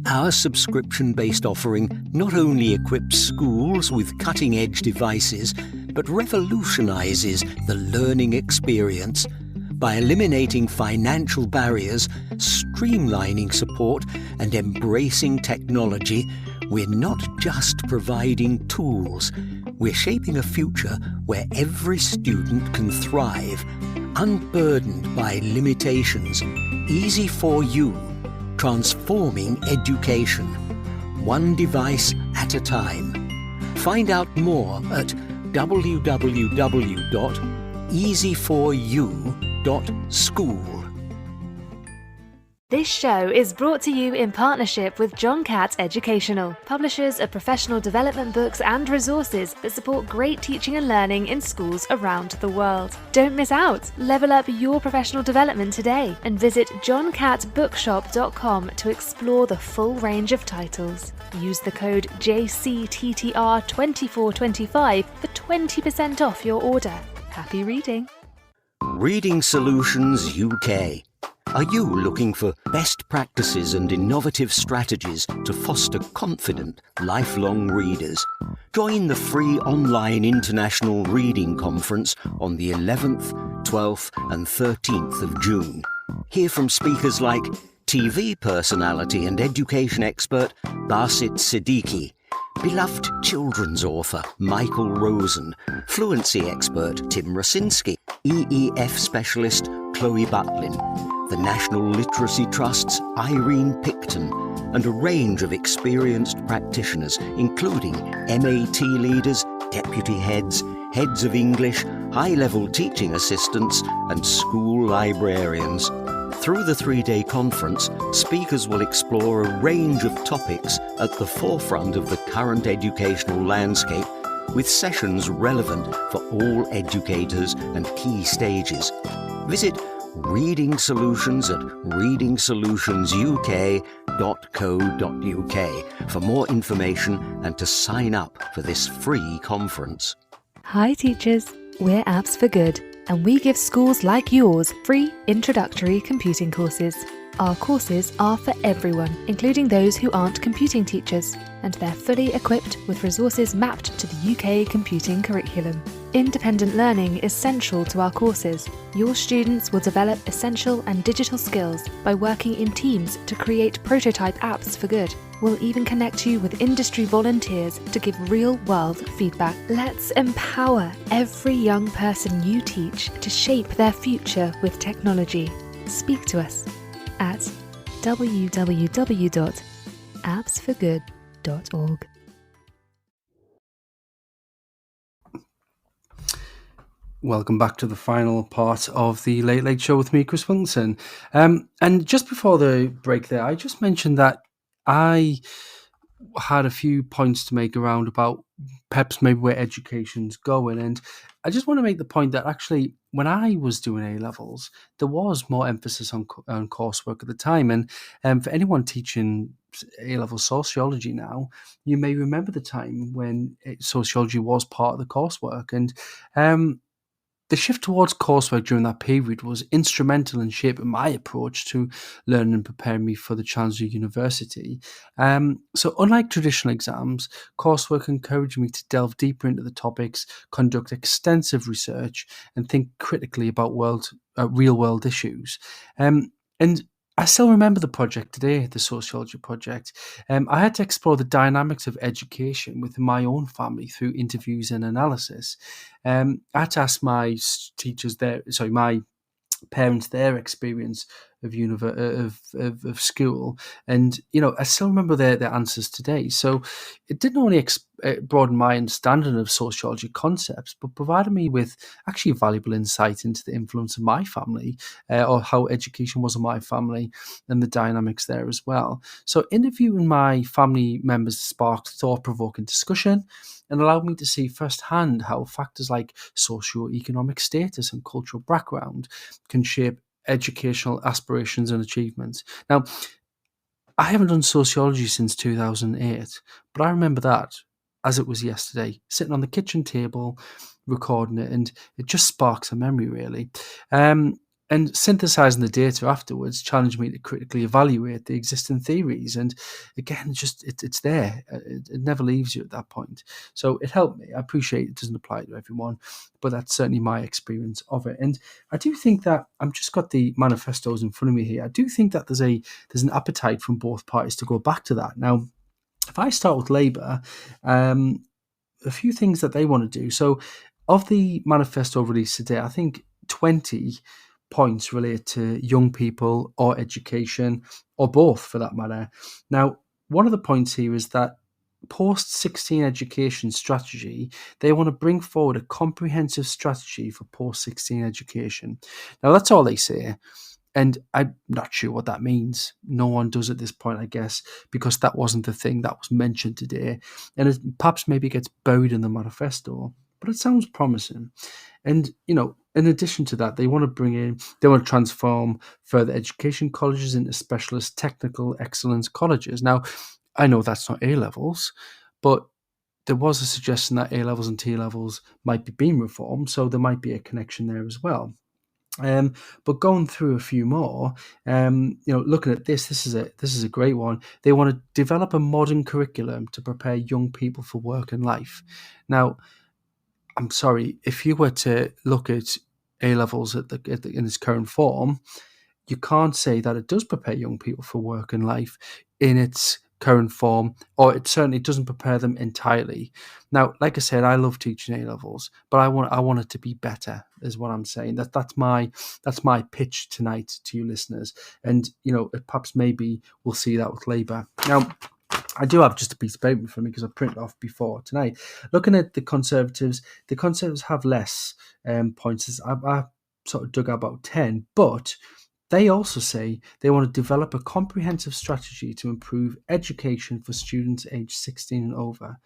Our subscription-based offering not only equips schools with cutting-edge devices, but revolutionizes the learning experience by eliminating financial barriers, streamlining support, and embracing technology. We're not just providing tools, we're shaping a future where every student can thrive, unburdened by limitations. Easy for You, transforming education, one device at a time. Find out more at www.easyforyou.school. This show is brought to you in partnership with John Catt Educational, publishers of professional development books and resources that support great teaching and learning in schools around the world. Don't miss out. Level up your professional development today and visit johncattbookshop.com to explore the full range of titles. Use the code JCTTR2425 for 20% off your order. Happy reading. Reading Solutions UK. Are you looking for best practices and innovative strategies to foster confident, lifelong readers? Join the free online International Reading Conference on the 11th, 12th and 13th of June. Hear from speakers like TV personality and education expert Basit Siddiqui, beloved children's author Michael Rosen, fluency expert Tim Rosinski, EEF specialist Chloe Butlin, the National Literacy Trust's Irene Picton, and a range of experienced practitioners, including MAT leaders, deputy heads, heads of English, high-level teaching assistants, and school librarians. Through the 3-day conference, speakers will explore a range of topics at the forefront of the current educational landscape, with sessions relevant for all educators and key stages. Visit Reading Solutions at readingsolutionsuk.co.uk for more information and to sign up for this free conference. Hi teachers, we're Apps for Good, and we give schools like yours free introductory computing courses. Our courses are for everyone, including those who aren't computing teachers, and they're fully equipped with resources mapped to the UK computing curriculum. Independent learning is central to our courses. Your students will develop essential and digital skills by working in teams to create prototype apps for good. We'll even connect you with industry volunteers to give real-world feedback. Let's empower every young person you teach to shape their future with technology. Speak to us at www.appsforgood.org. Welcome back to the final part of the Late Late Show with me, Chris Wilkinson. And just before the break there, I just mentioned that I had a few points to make around about perhaps maybe where education's going. And I just want to make the point that actually when I was doing A-levels, there was more emphasis on coursework at the time. And for anyone teaching A-level sociology now, you may remember the time when sociology was part of the coursework. And the shift towards coursework during that period was instrumental in shaping my approach to learning and preparing me for the Challenger University. So unlike traditional exams, coursework encouraged me to delve deeper into the topics, conduct extensive research, and think critically about real-world issues. And I still remember the project today, the sociology project. I had to explore the dynamics of education within my own family through interviews and analysis. I had to ask my parents their experience of school, and I still remember their answers today. So it didn't only broaden my understanding of sociology concepts, but provided me with actually valuable insight into the influence of my family, or how education was in my family, and the dynamics there as well. So interviewing my family members sparked thought-provoking discussion and allowed me to see firsthand how factors like socio-economic status and cultural background can shape educational aspirations and achievements. Now, I haven't done sociology since 2008, but I remember that. as it was yesterday, sitting on the kitchen table, recording it, and it just sparks a memory, really. And synthesizing the data afterwards challenged me to critically evaluate the existing theories. And again, just it's there. It never leaves you at that point. So it helped me. I appreciate it doesn't apply to everyone, but that's certainly my experience of it. And I do think that I've just got the manifestos in front of me here. I do think that there's an appetite from both parties to go back to that. Now, if I start with Labour, a few things that they want to do. So of the manifesto released today, I think 20 points relate to young people or education, or both for that matter. Now, one of the points here is that post-16 education strategy, they want to bring forward a comprehensive strategy for post-16 education. Now, that's all they say. And I'm not sure what that means. No one does at this point, I guess, because that wasn't the thing that was mentioned today. And it perhaps maybe gets buried in the manifesto, but it sounds promising. And, in addition to that, they want to transform further education colleges into specialist technical excellence colleges. Now, I know that's not A-levels, but there was a suggestion that A-levels and T-levels might be being reformed, so there might be a connection there as well. But going through a few more, looking at this is a great one. They want to develop a modern curriculum to prepare young people for work and life. Now, I'm sorry, if you were to look at A-levels in its current form, you can't say that it does prepare young people for work and life in its current form, or it certainly doesn't prepare them entirely. Now, like I said, I love teaching A-levels, but I want it to be better, is what I'm saying. That's my pitch tonight to you listeners, and perhaps maybe we'll see that with Labour. Now, I do have just a piece of paper for me because I printed off before tonight. Looking at the Conservatives have less points. I sort of dug out about 10, but they also say they want to develop a comprehensive strategy to improve education for students aged 16 and over.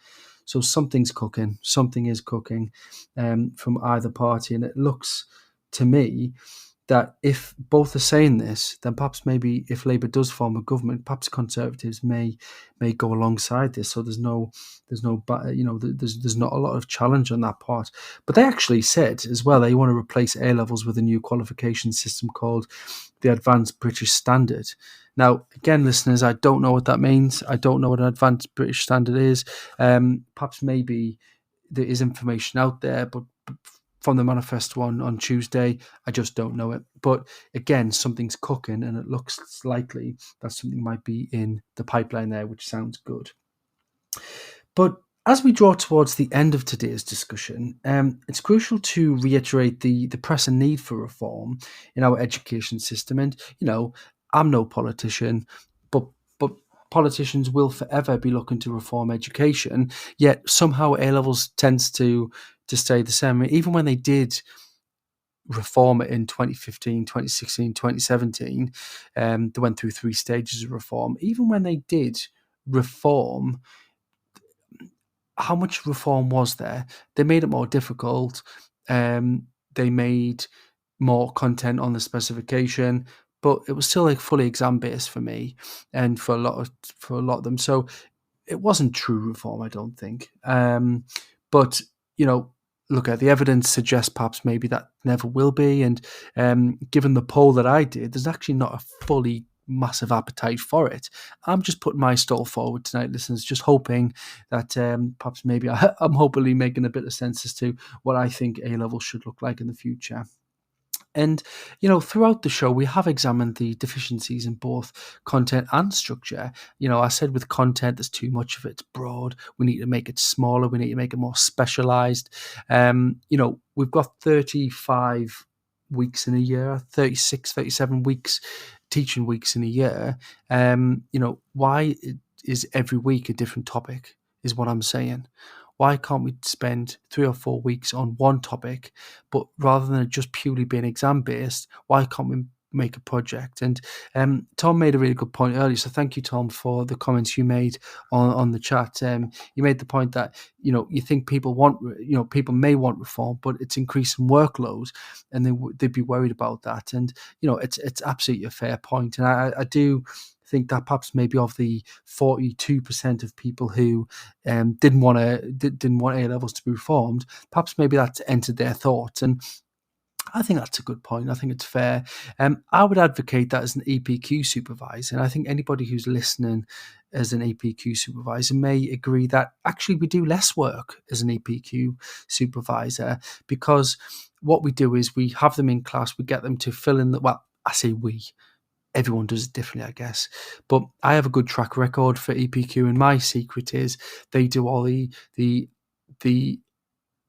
So something's cooking. Something is cooking from either party. And it looks to me that if both are saying this, then perhaps maybe if Labour does form a government, perhaps Conservatives may go alongside this. So there's not a lot of challenge on that part. But they actually said as well they want to replace A-levels with a new qualification system called the Advanced British Standard. Now, again, listeners, I don't know what that means. I don't know what an Advanced British Standard is. Perhaps maybe there is information out there, but from the manifesto on Tuesday, I just don't know it. But again, something's cooking, and it looks likely that something might be in the pipeline there, which sounds good. But as we draw towards the end of today's discussion, it's crucial to reiterate the pressing need for reform in our education system. And, I'm no politician, but politicians will forever be looking to reform education, yet somehow A-levels tends to stay the same. Even when they did reform it in 2015, 2016, 2017, they went through 3 stages of reform. Even when they did reform, how much reform was there? They made it more difficult. They made more content on the specification, but it was still fully exam based for me and for a lot of them. So it wasn't true reform, I don't think. But look at the evidence suggests perhaps maybe that never will be. And given the poll that I did, there's actually not a fully massive appetite for it. I'm just putting my stall forward tonight, listeners, just hoping that perhaps maybe I'm hopefully making a bit of sense as to what I think A-level should look like in the future. And, throughout the show, we have examined the deficiencies in both content and structure. I said with content, there's too much of it. It's broad. We need to make it smaller. We need to make it more specialized. We've got 35 weeks in a year, 36, 37 weeks, teaching weeks in a year. Why is every week a different topic is what I'm saying. Why can't we spend 3 or 4 weeks on one topic, but rather than it just purely being exam-based, why can't we make a project? And Tom made a really good point earlier, so thank you, Tom, for the comments you made on the chat. You made the point that, you think people may want reform, but it's increasing workload, and they'd be worried about that. And, it's absolutely a fair point. And I do think that perhaps maybe of the 42% of people who didn't want A levels to be reformed, perhaps maybe that's entered their thoughts. And I think that's a good point. I think it's fair. I would advocate that as an EPQ supervisor, and I think anybody who's listening as an EPQ supervisor may agree that actually we do less work as an EPQ supervisor, because what we do is we have them in class, we get them to fill in I say we. Everyone does it differently, I guess. But I have a good track record for EPQ, and my secret is they do all the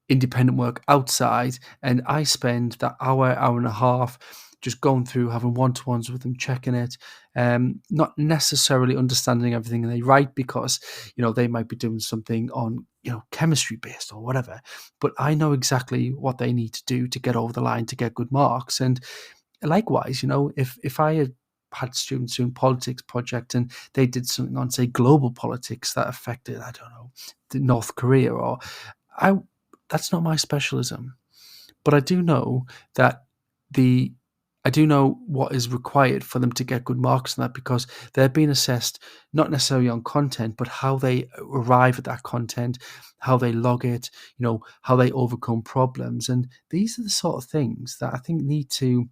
independent work outside, and I spend that hour and a half just going through, having one-to-ones with them, checking it, not necessarily understanding everything they write, because they might be doing something on chemistry based or whatever, but I know exactly what they need to do to get over the line to get good marks. And likewise, if I had students doing politics project and they did something on, say, global politics that affected, I don't know, North Korea, or that's not my specialism, but I do know what is required for them to get good marks on that, because they're being assessed not necessarily on content, but how they arrive at that content, how they log it, how they overcome problems. And these are the sort of things that I think need to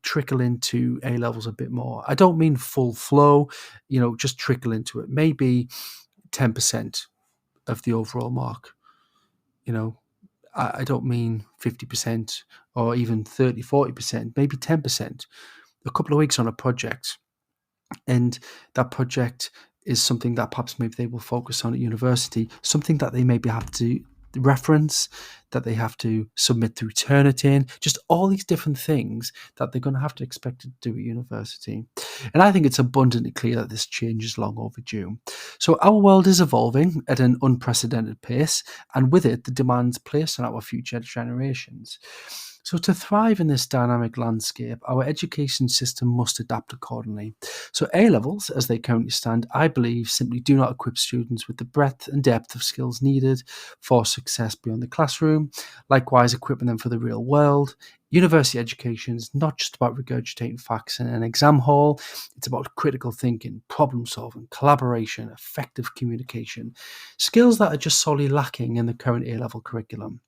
trickle into A levels a bit more. I don't mean full flow, just trickle into it. Maybe 10% of the overall mark. I don't mean 50% or even 30, 40%, maybe 10%. A couple of weeks on a project, and that project is something that perhaps maybe they will focus on at university, something that they maybe have to reference, that they have to submit to Turnitin, just all these different things that they're going to have to expect to do at university. And I think it's abundantly clear that this change is long overdue. So our world is evolving at an unprecedented pace, and with it, the demands placed on our future generations. So to thrive in this dynamic landscape, our education system must adapt accordingly. So A-levels, as they currently stand, I believe simply do not equip students with the breadth and depth of skills needed for success beyond the classroom, likewise equipping them for the real world. University education is not just about regurgitating facts in an exam hall. It's about critical thinking, problem solving, collaboration, effective communication, skills that are just sorely lacking in the current A-level curriculum.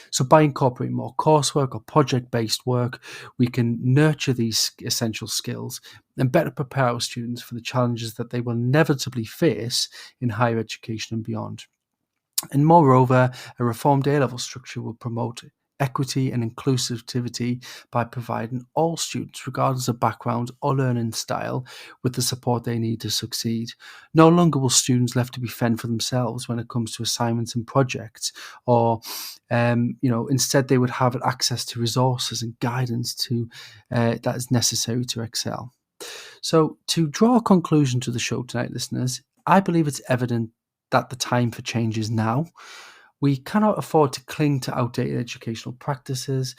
So by incorporating more coursework or project-based work, we can nurture these essential skills and better prepare our students for the challenges that they will inevitably face in higher education and beyond. And moreover, a reformed A-level structure will promote equity and inclusivity by providing all students, regardless of background or learning style, with the support they need to succeed. No longer will students left to be fend for themselves when it comes to assignments and projects, or instead they would have access to resources and guidance that is necessary to excel. So to draw a conclusion to the show tonight, listeners, I believe it's evident that the time for change is now. We cannot afford to cling to outdated educational practices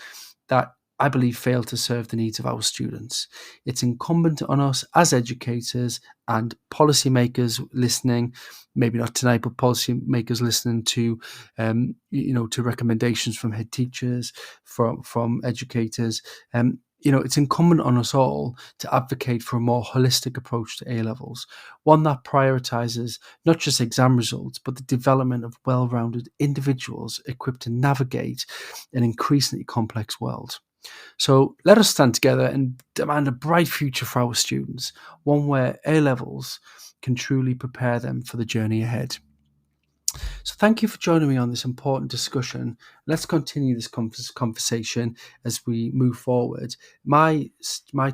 that I believe fail to serve the needs of our students. It's incumbent on us as educators and policymakers listening, maybe not tonight, but policymakers listening to, to recommendations from head teachers, from educators. It's incumbent on us all to advocate for a more holistic approach to A-levels, one that prioritises not just exam results, but the development of well-rounded individuals equipped to navigate an increasingly complex world. So let us stand together and demand a bright future for our students, one where A-levels can truly prepare them for the journey ahead. So thank you for joining me on this important discussion. Let's continue this conversation as we move forward. My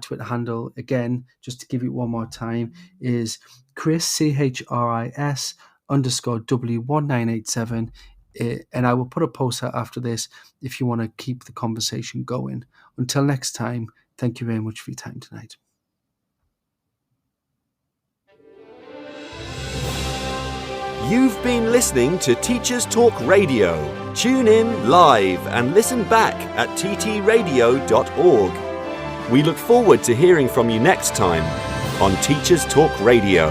Twitter handle, again, just to give it one more time, is Chris, CHRIS _W1987. And I will put a post out after this if you want to keep the conversation going. Until next time, thank you very much for your time tonight. You've been listening to Teachers Talk Radio. Tune in live and listen back at ttradio.org. We look forward to hearing from you next time on Teachers Talk Radio.